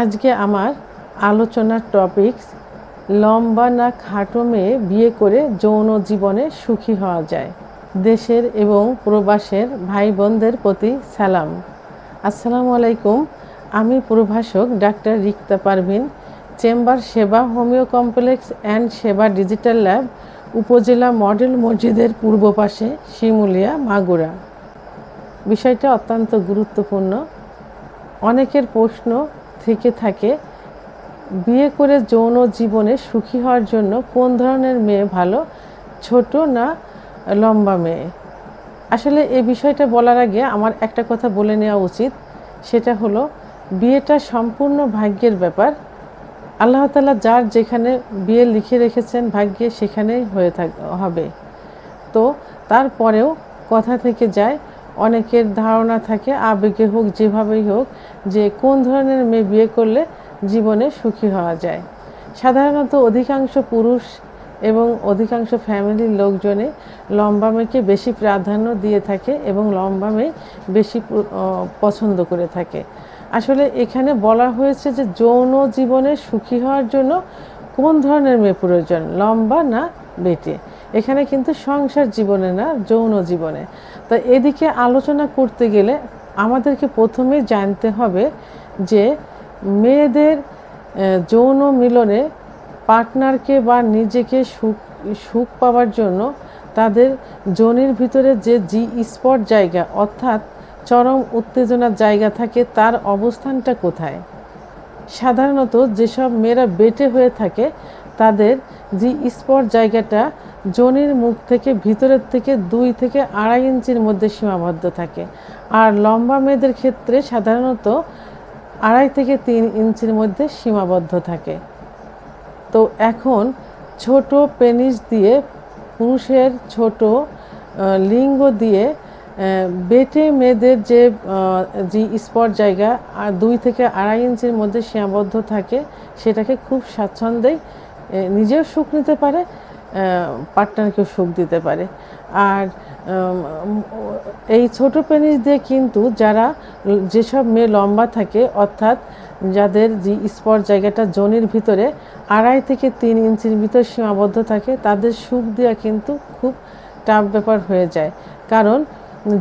আজকে আমার আলোচনার টপিকস লম্বা না খাটো মেয়ে বিয়ে করে যৌন জীবনে সুখী হওয়া যায়। দেশের এবং প্রবাসের ভাই বোনদের প্রতি সালাম। আসসালামু আলাইকুম। আমি প্রভাষক ডাক্তার রিক্তা পারভিন, চেম্বার সেবা হোমিও কমপ্লেক্স অ্যান্ড সেবা ডিজিটাল ল্যাব, উপজেলা মডেল মসজিদের পূর্ব পাশে, শিমুলিয়া, মাগুরা। বিষয়টা অত্যন্ত গুরুত্বপূর্ণ। অনেকের প্রশ্ন থেকে থাকে, বিয়ে করে যৌন জীবনে সুখী হওয়ার জন্য কোন ধরনের মেয়ে ভালো, ছোট না লম্বা মেয়ে? আসলে এই বিষয়টা বলার আগে আমার একটা কথা বলে নেওয়া উচিত। সেটা হলো, বিয়েটা সম্পূর্ণ ভাগ্যের ব্যাপার। আল্লাহ তাআলা যার যেখানে বিয়ে লিখে রেখেছেন ভাগ্যে, সেখানেই হবে। তো তারপরেও কথা থেকে যায়, অনেকের ধারণা থাকে আবেগে হোক যেভাবেই হোক, যে কোন ধরনের মেয়ে বিয়ে করলে জীবনে সুখী হওয়া যায়। সাধারণত অধিকাংশ পুরুষ এবং অধিকাংশ ফ্যামিলির লোকজনে লম্বা মেয়েকে বেশি প্রাধান্য দিয়ে থাকে এবং লম্বা মেয়ে বেশি পছন্দ করে থাকে। আসলে এখানে বলা হয়েছে যে যৌন জীবনে সুখী হওয়ার জন্য কোন ধরনের মেয়ে প্রয়োজন, লম্বা না বেটে। এখানে কিন্তু সংসার জীবনে না, যৌন জীবনে। তো এদিকে আলোচনা করতে গেলে আমাদেরকে প্রথমে জানতে হবে যে মেয়েদের যৌন মিলনে পার্টনারকে বা নিজেকে সুখ পাওয়ার জন্য তাদের যোনির ভিতরে যে জি স্পট জায়গা, অর্থাৎ চরম উত্তেজনার জায়গা থাকে, তার অবস্থানটা কোথায়? সাধারণত যেসব মেয়েরা বেটে হয়ে থাকে তাদের জি স্পট জায়গাটা যোনির মুখ থেকে ভিতরের থেকে 2 থেকে 2.5 ইঞ্চির মধ্যে সীমাবদ্ধ থাকে। আর লম্বা মেয়েদের ক্ষেত্রে সাধারণত 2.5 থেকে 3 ইঞ্চির মধ্যে সীমাবদ্ধ থাকে। তো এখন ছোট পেনিস দিয়ে, পুরুষের ছোট লিঙ্গ দিয়ে বেটে মেয়েদের যে স্পট জায়গা 2 থেকে 2.5 ইঞ্চির মধ্যে সীমাবদ্ধ থাকে, সেটাকে খুব স্বাচ্ছন্দ্যেই নিজেও সুখ নিতে পারে, পার্টনারকেও সুখ দিতে পারে। আর এই ছোট পেনিস দিয়ে কিন্তু যেসব মেয়ে লম্বা থাকে, অর্থাৎ যাদের জি স্পট জায়গাটা যোনির ভিতরে 2.5 থেকে 3 ইঞ্চির ভিতর সীমাবদ্ধ থাকে, তাদের সুখ দেওয়া কিন্তু খুব টাফ ব্যাপার হয়ে যায়। কারণ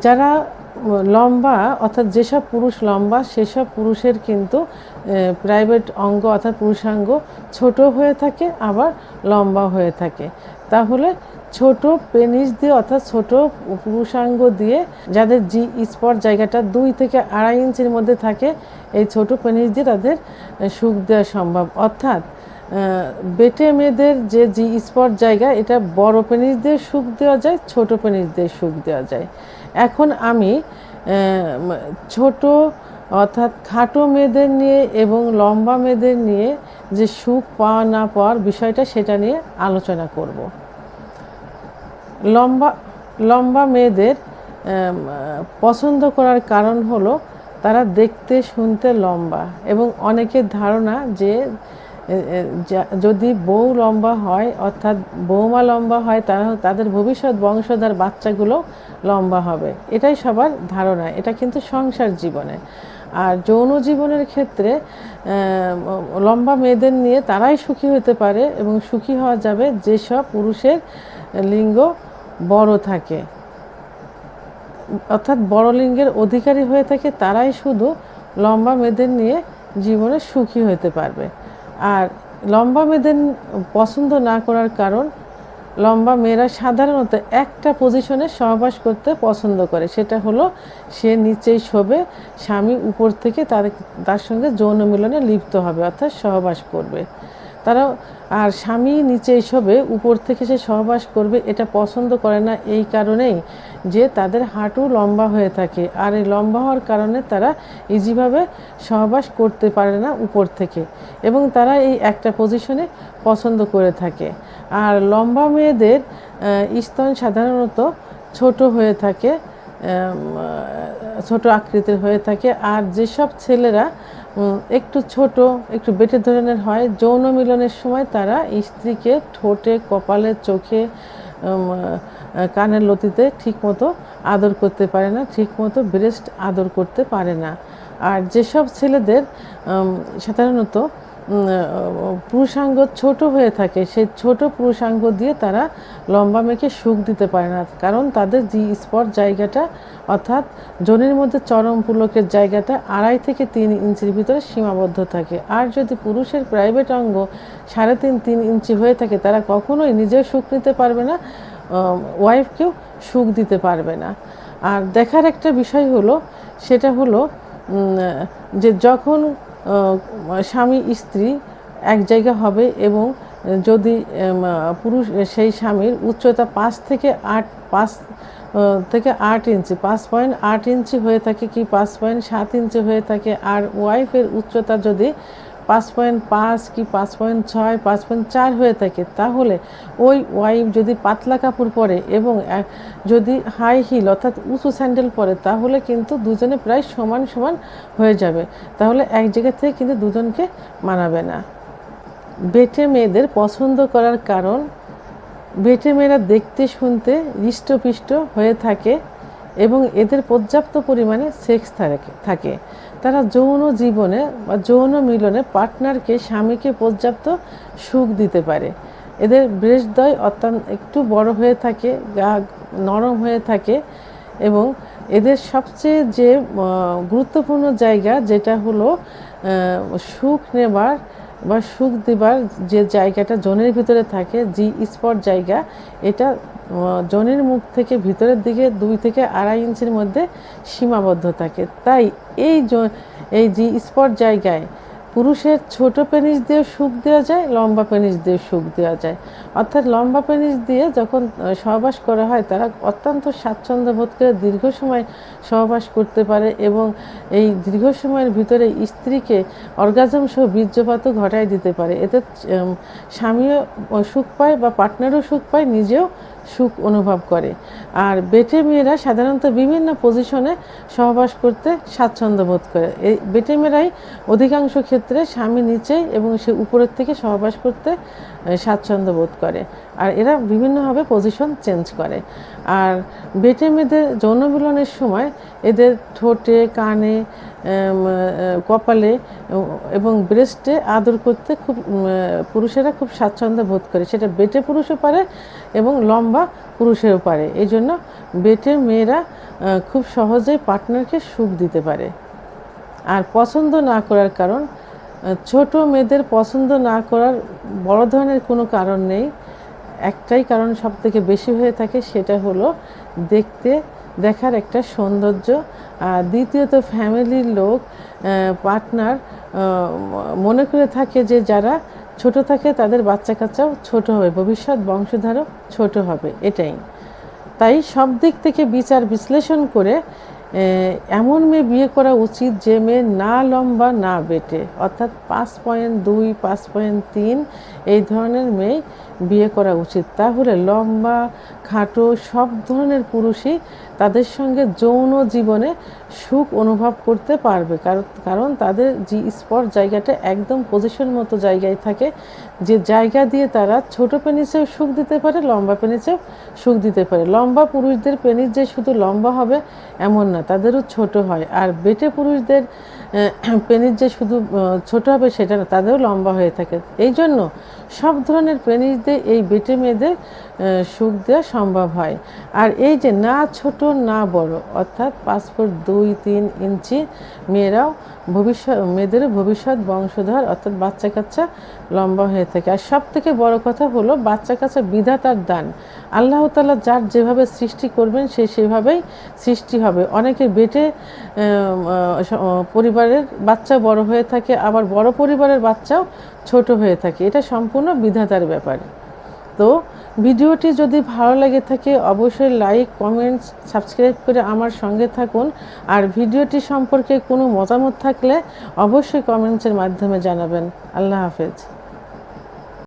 যারা লম্বা, অর্থাৎ যেসব পুরুষ লম্বা, সেসব পুরুষের কিন্তু প্রাইভেট অঙ্গ অর্থাৎ পুরুষাঙ্গ ছোট হয়ে থাকে, আবার লম্বা হয়ে থাকে। তাহলে ছোট পেনিস দিয়ে, অর্থাৎ ছোট পুরুষাঙ্গ দিয়ে যাদের জি স্পট জায়গাটা 2 থেকে 2.5 ইঞ্চির মধ্যে থাকে, এই ছোট পেনিস দিয়ে তাদের সুখ দেওয়া সম্ভব। অর্থাৎ বেটে মেয়েদের যে জি স্পট জায়গা, এটা বড় পেনিস দিয়ে সুখ দেওয়া যায়, ছোট পেনিস দিয়ে সুখ দেওয়া যায়। এখন আমি ছোট অর্থাৎ খাটো মেয়েদের নিয়ে এবং লম্বা মেয়েদের নিয়ে যে সুখ পাওয়া না পাওয়ার বিষয়টা, সেটা নিয়ে আলোচনা করব। লম্বা মেয়েদের পছন্দ করার কারণ হলো তারা দেখতে শুনতে লম্বা, এবং অনেকের ধারণা যে যদি বউ লম্বা হয়, অর্থাৎ বৌমা লম্বা হয়, তাদের ভবিষ্যৎ বংশধর বাচ্চাগুলো লম্বা হবে। এটাই সবার ধারণা। এটা কিন্তু সংসার জীবনে। আর যৌন জীবনের ক্ষেত্রে লম্বা মেয়েদের নিয়ে তারাই সুখী হতে পারে, এবং সুখী হওয়া যাবে যেসব পুরুষের লিঙ্গ বড় থাকে, অর্থাৎ বড় লিঙ্গের অধিকারী হয়ে থাকে, তারাই শুধু লম্বা মেয়েদের নিয়ে জীবনে সুখী হতে পারবে। আর লম্বা মেয়েদের পছন্দ না করার কারণ, লম্বা মেয়েরা সাধারণত একটা পজিশনে সহবাস করতে পছন্দ করে। সেটা হলো, সে নিচেই শোবে, স্বামী উপর থেকে তার সঙ্গে যৌন মিলনে লিপ্ত হবে, অর্থাৎ সহবাস করবে। আর স্বামী নিচেই শোবে, উপর থেকে সে সহবাস করবে, এটা পছন্দ করে না। এই কারণেই যে তাদের হাঁটু লম্বা হয়ে থাকে, আর এই লম্বা হওয়ার কারণে তারা ইজিভাবে সহবাস করতে পারে না উপর থেকে, এবং তারা এই একটা পজিশনে পছন্দ করে থাকে। আর লম্বা মেয়েদের স্তন সাধারণত ছোট হয়ে থাকে, ছোট আকৃতির হয়ে থাকে। আর যেসব ছেলেরা একটু ছোট, একটু বেটে ধরনের হয়, যৌন মিলনের সময় তারা স্ত্রীকে ঠোঁটে, কপালে, চোখে, কানের লতিতে ঠিকমতো আদর করতে পারে না, ঠিকমতো ব্রেস্ট আদর করতে পারে না। আর যেসব ছেলেদের সাধারণত পুরুষাঙ্গ ছোট হয়ে থাকে, সেই ছোট পুরুষাঙ্গ দিয়ে তারা লম্বা মেয়েকে সুখ দিতে পারে না, কারণ তাদের জি স্পট জায়গাটা অর্থাৎ যোনির মধ্যে চরম পুলকের জায়গাটা 2.5 থেকে 3 ইঞ্চির ভিতরে সীমাবদ্ধ থাকে। আর যদি পুরুষের প্রাইভেট অঙ্গ 3.5-3 ইঞ্চি হয়ে থাকে, তারা কখনোই নিজেও সুখ নিতে পারবে না, ওয়াইফকেও সুখ দিতে পারবে না। আর দেখার একটা বিষয় হলো, সেটা হলো যে যখন স্বামী স্ত্রী এক জায়গা হবে এবং যদি পুরুষ সেই স্বামীর উচ্চতা 5 থেকে 8 ইঞ্চি 5.8 ইঞ্চি হয়ে থাকে কি 5.7 ইঞ্চি হয়ে থাকে, আর ওয়াইফের উচ্চতা যদি 5.5 কি 5.6 5.4 হয়ে থাকে, তাহলে ওই ওয়াইফ যদি পাতলা কাপড় পরে এবং যদি হাই হিল অর্থাৎ উঁচু স্যান্ডেল পরে, তাহলে কিন্তু দুজনে প্রায় সমান সমান হয়ে যাবে। তাহলে এক জায়গা থেকে কিন্তু দুজনকে মানাবে না। বেটে মেয়েদের পছন্দ করার কারণ, বেটে মেয়েরা দেখতে শুনতে হৃষ্টপুষ্ট হয়ে থাকে এবং এদের পর্যাপ্ত পরিমাণে সেক্স থাকে। তারা যৌন জীবনে বা যৌন মিলনে পার্টনারকে স্বামীকে পর্যাপ্ত সুখ দিতে পারে। এদের ব্রেস্টদ্বয় অত্যন্ত একটু বড় হয়ে থাকে, গা নরম হয়ে থাকে এবং এদের সবচেয়ে যে গুরুত্বপূর্ণ জায়গা যেটা হলো সুখ নেবার বা সুখ দেবার যে জায়গাটা যোনির ভিতরে থাকে, জি স্পট জায়গা, এটা যোনির মুখ থেকে ভিতরের দিকে 2 থেকে 2.5 ইঞ্চির মধ্যে সীমাবদ্ধ থাকে। তাই এই জি স্পট জায়গায় পুরুষের ছোট পেনিস দিয়ে সুখ দেওয়া যায়, লম্বা পেনিস দিয়ে সুখ দেওয়া যায়। অর্থাৎ লম্বা পেনিস দিয়ে যখন সহবাস করা হয়, তারা অত্যন্ত স্বাচ্ছন্দ্য বোধ করে দীর্ঘ সময় সহবাস করতে পারে এবং এই দীর্ঘ সময়ের ভিতরে স্ত্রীকে অর্গাজম সহ বীর্যপাতও ঘটায় দিতে পারে। এতে স্বামীও সুখ পায় বা পার্টনারও সুখ পায়, নিজেও সুখ অনুভব করে। আর বেটে মেয়েরা সাধারণত বিভিন্ন পজিশনে সহবাস করতে স্বাচ্ছন্দ্য বোধ করে। এই বেটে মেয়েরাই অধিকাংশ ক্ষেত্রে স্বামী নিচে এবং সে উপরের থেকে সহবাস করতে স্বাচ্ছন্দ্য বোধ করে, আর এরা বিভিন্নভাবে পজিশন চেঞ্জ করে। আর বেটে মেয়েদের যৌন মিলনের সময় এদের ঠোঁটে, কানে, কপালে এবং ব্রেস্টে আদর করতে পুরুষেরা খুব স্বাচ্ছন্দ্য বোধ করে। সেটা বেটে পুরুষও পারে এবং লম্বা পুরুষেরও পারে। এই জন্য বেটে মেয়েরা খুব সহজেই পার্টনারকে সুখ দিতে পারে। আর পছন্দ না করার কারণ, ছোট মেয়েদের পছন্দ না করার বড় ধরনের কোনো কারণ নেই। একটাই কারণ সব থেকে বেশি হয়ে থাকে, সেটা হলো দেখার একটা সৌন্দর্য। আর দ্বিতীয়ত ফ্যামিলির লোক, পার্টনার মনে করে থাকে যে যারা ছোট থাকে তাদের বাচ্চা কাচ্চাও ছোট হবে, ভবিষ্যৎ বংশধারও ছোট হবে, এটাই। তাই সব দিক থেকে বিচার বিশ্লেষণ করে এমন মেয়ে বিয়ে করা উচিত যে মেয়ে না লম্বা না বেটে, অর্থাৎ 5.2 5.3 এই ধরনের মেয়ে বিয়ে করা উচিত। তাহলে লম্বা খাটো সব ধরনের পুরুষই তাদের সঙ্গে যৌন জীবনে সুখ অনুভব করতে পারবে, কারণ তাদের জি স্পট জায়গাটা একদম পজিশন মতো জায়গায় থাকে, যে জায়গা দিয়ে তারা ছোট পেনিসেও সুখ দিতে পারে, লম্বা পেনিসেও সুখ দিতে পারে। লম্বা পুরুষদের পেনিস যে শুধু লম্বা হবে এমন না, তাদেরও ছোট হয়। আর বেটে পুরুষদের পেনিস যে শুধু ছোট হবে সেটা না, তাদেরও লম্বা হয়ে থাকে। এই জন্য সব ধরনের পেনিস দিয়ে এই বেটে মেয়েদের সুখ দেওয়া সম্ভব হয়। আর এই যে না ছোট না বড়, অর্থাৎ 5 ফুট 2-3 ইঞ্চি মেয়েদেরও ভবিষ্যৎ বংশধর অর্থাৎ বাচ্চা কাচ্চা লম্বা হয়ে থাকে। আর সব থেকে বড় কথা হলো বাচ্চা কাচ্চা বিধাতার দান। আল্লাহ তাআলা যার যেভাবে সৃষ্টি করবেন সেভাবেই সৃষ্টি হবে। অনেকে বেটে পরিবারের বাচ্চা বড় হয়ে থাকে, আবার বড় পরিবারের বাচ্চাও ছোট হয়ে থাকে। এটা সম্পূর্ণ বিধাতার ব্যাপার। তো ভিডিওটি যদি ভালো লাগে থাকে অবশ্যই লাইক, কমেন্টস, সাবস্ক্রাইব করে আমার সঙ্গে থাকুন। আর ভিডিওটি সম্পর্কে কোনো মতামত থাকলে অবশ্যই কমেন্টসের মাধ্যমে জানাবেন। আল্লাহ হাফেজ।